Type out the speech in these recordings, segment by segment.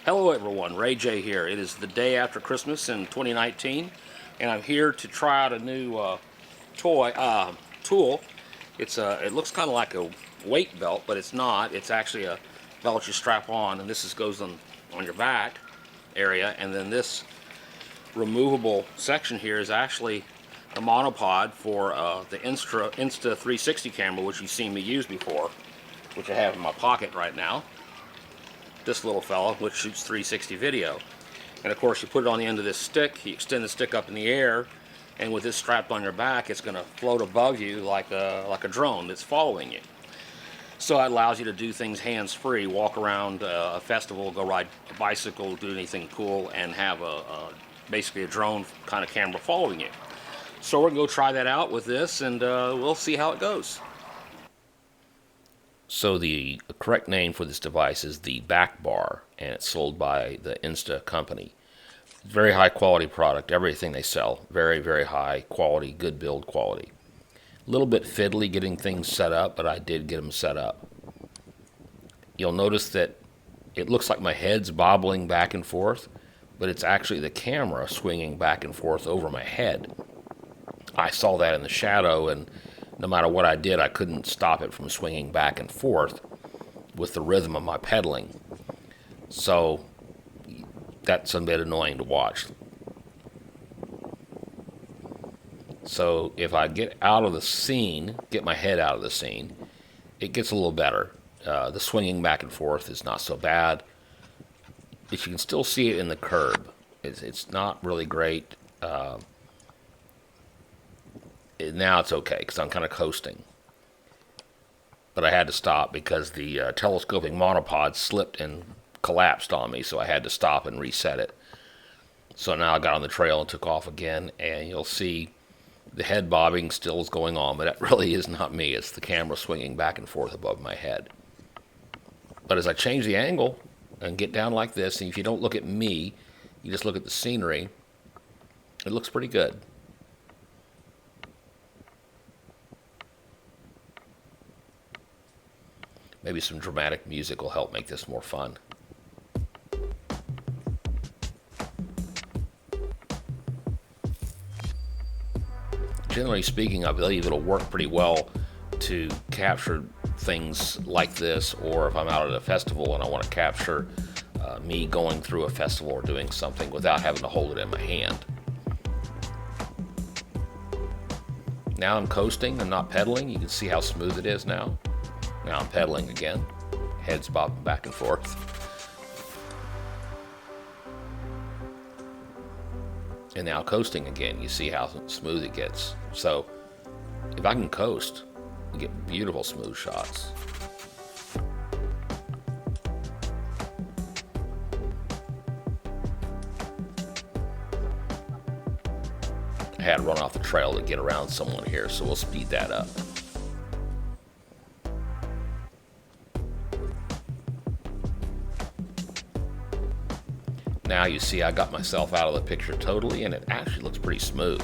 Hello everyone, RayJ here. It is the day after Christmas in 2019, and I'm here to try out a new tool. It looks kind of like a weight belt, but it's not. It's actually a belt you strap on, and goes on your back area, and then this removable section here is actually a monopod for the Insta360 camera, which you've seen me use before, which I have in my pocket right now. This little fella, which shoots 360 video. And of course, you put it on the end of this stick, you extend the stick up in the air, and with this strapped on your back, it's going to float above you like a drone that's following you. So it allows you to do things hands-free, walk around a festival, go ride a bicycle, do anything cool, and have basically a drone kind of camera following you. So we're going to go try that out with this, and we'll see how it goes. So the correct name for this device is the back bar, and it's sold by the Insta company. Very high quality product. Everything they sell, very, very high quality, good build quality. A little bit fiddly getting things set up, but I did get them set up. You'll notice that it looks like my head's bobbling back and forth, but it's actually the camera swinging back and forth over my head. I saw that in the shadow, and no matter what I did, I couldn't stop it from swinging back and forth with the rhythm of my pedaling. So that's a bit annoying to watch. So if I get out of the scene, get my head out of the scene, it gets a little better. The swinging back and forth is not so bad, but you can still see it in the curb. It's not really great. Now it's okay because I'm kind of coasting. But I had to stop because the telescoping monopod slipped and collapsed on me, so I had to stop and reset it. So now I got on the trail and took off again, and you'll see the head bobbing still is going on, but that really is not me. It's the camera swinging back and forth above my head. But as I change the angle and get down like this, and if you don't look at me, you just look at the scenery, it looks pretty good. Maybe some dramatic music will help make this more fun. Generally speaking, I believe it'll work pretty well to capture things like this, or if I'm out at a festival and I want to capture me going through a festival or doing something without having to hold it in my hand. Now I'm coasting and not pedaling. You can see how smooth it is now. Now I'm pedaling again. Head's bobbing back and forth. And now coasting again. You see how smooth it gets. So if I can coast, you get beautiful smooth shots. I had to run off the trail to get around someone here, so we'll speed that up. Now you see I got myself out of the picture totally, and it actually looks pretty smooth.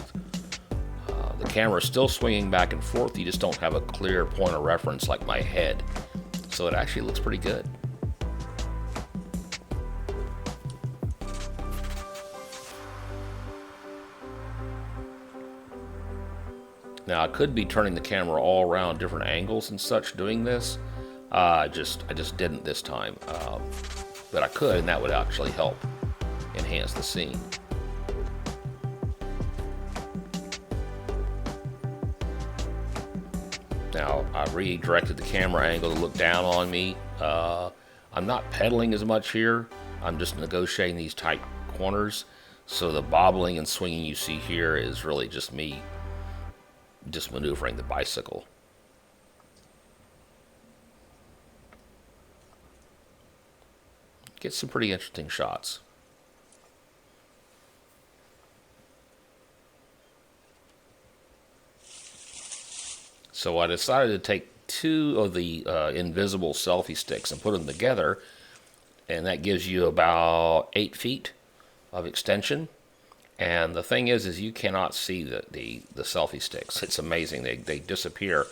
The camera is still swinging back and forth. You just don't have a clear point of reference like my head. So it actually looks pretty good. Now I could be turning the camera all around different angles and such doing this. I just didn't this time. But I could, and that would actually help enhance the scene. Now I've redirected the camera angle to look down on me. I'm not pedaling as much here. I'm just negotiating these tight corners. So the bobbling and swinging you see here is really just me just maneuvering the bicycle. Get some pretty interesting shots. So I decided to take two of the invisible selfie sticks and put them together, and that gives you about 8 feet of extension. And the thing is you cannot see the selfie sticks. It's amazing. They disappear.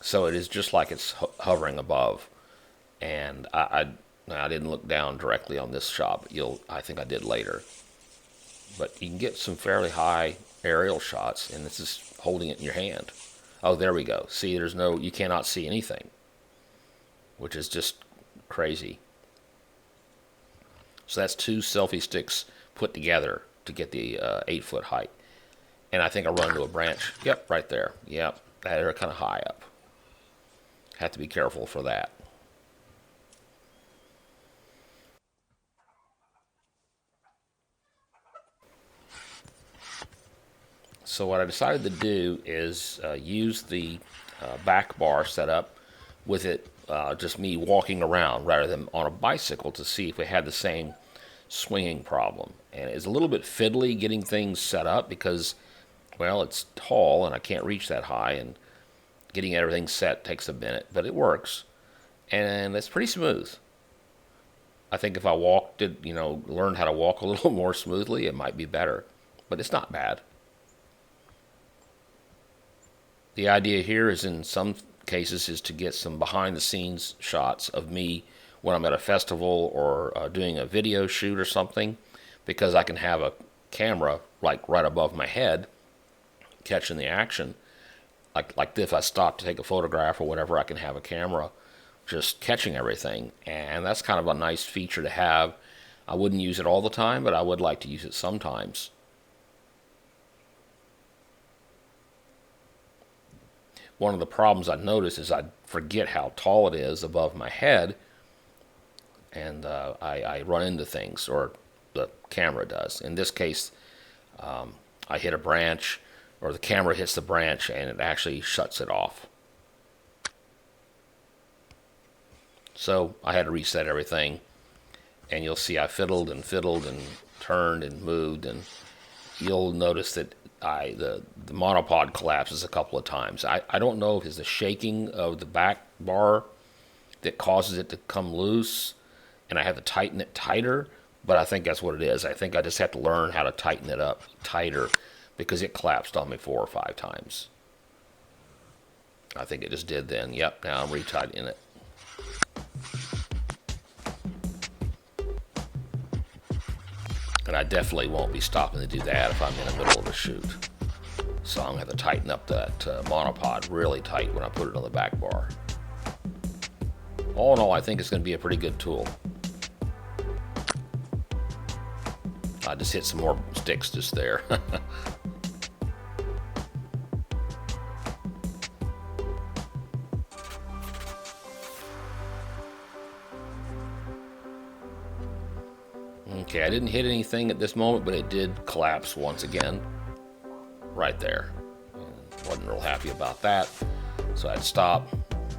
So it is just like it's hovering above. And I Now, I didn't look down directly on this shot, but I think I did later. But you can get some fairly high aerial shots, and this is holding it in your hand. Oh, there we go. See, you cannot see anything, which is just crazy. So that's 2 selfie sticks put together to get the 8-foot height. And I think I run into a branch. Yep, right there. Yep, they're kind of high up. Have to be careful for that. So what I decided to do is use the back bar setup with it just me walking around rather than on a bicycle to see if we had the same swinging problem. And it's a little bit fiddly getting things set up because, well, it's tall and I can't reach that high, and getting everything set takes a minute, but it works. And it's pretty smooth. I think if I learned how to walk a little more smoothly, it might be better. But it's not bad. The idea here is, in some cases, is to get some behind the scenes shots of me when I'm at a festival or doing a video shoot or something, because I can have a camera like right above my head catching the action. Like if I stop to take a photograph or whatever, I can have a camera just catching everything, and that's kind of a nice feature to have. I wouldn't use it all the time, but I would like to use it sometimes. One of the problems I notice is I forget how tall it is above my head, and I run into things, or the camera does. In this case, I hit a branch, or the camera hits the branch, and it actually shuts it off. So I had to reset everything, and you'll see I fiddled and turned and moved, and you'll notice that the monopod collapses a couple of times. I don't know if it's the shaking of the back bar that causes it to come loose, and I have to tighten it tighter, but I think that's what it is. I think I just have to learn how to tighten it up tighter, because it collapsed on me 4 or 5 times. I think it just did then. Yep, now I'm retightening it. And I definitely won't be stopping to do that if I'm in the middle of a shoot. So I'm going to have to tighten up that monopod really tight when I put it on the back bar. All in all, I think it's going to be a pretty good tool. I just hit some more sticks just there. Okay, I didn't hit anything at this moment, but it did collapse once again. Right there. Wasn't real happy about that. So I'd stop,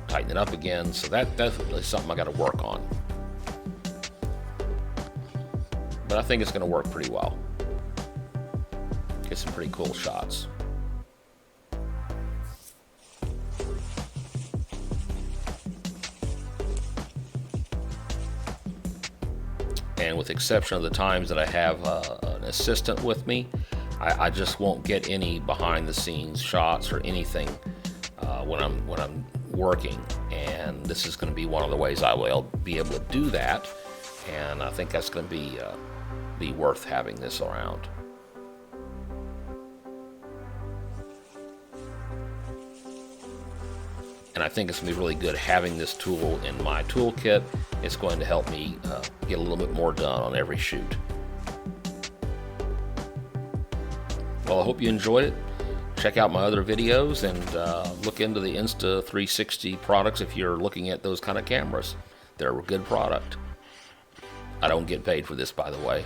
tighten it up again. So that's definitely something I got to work on. But I think it's going to work pretty well. Get some pretty cool shots. And with the exception of the times that I have an assistant with me, I just won't get any behind the scenes shots or anything when I'm working. And this is going to be one of the ways I will be able to do that. And I think that's going to be worth having this around. And I think it's going to be really good having this tool in my toolkit. It's going to help me get a little bit more done on every shoot. Well, I hope you enjoyed it. Check out my other videos and look into the Insta360 products if you're looking at those kind of cameras. They're a good product. I don't get paid for this, by the way.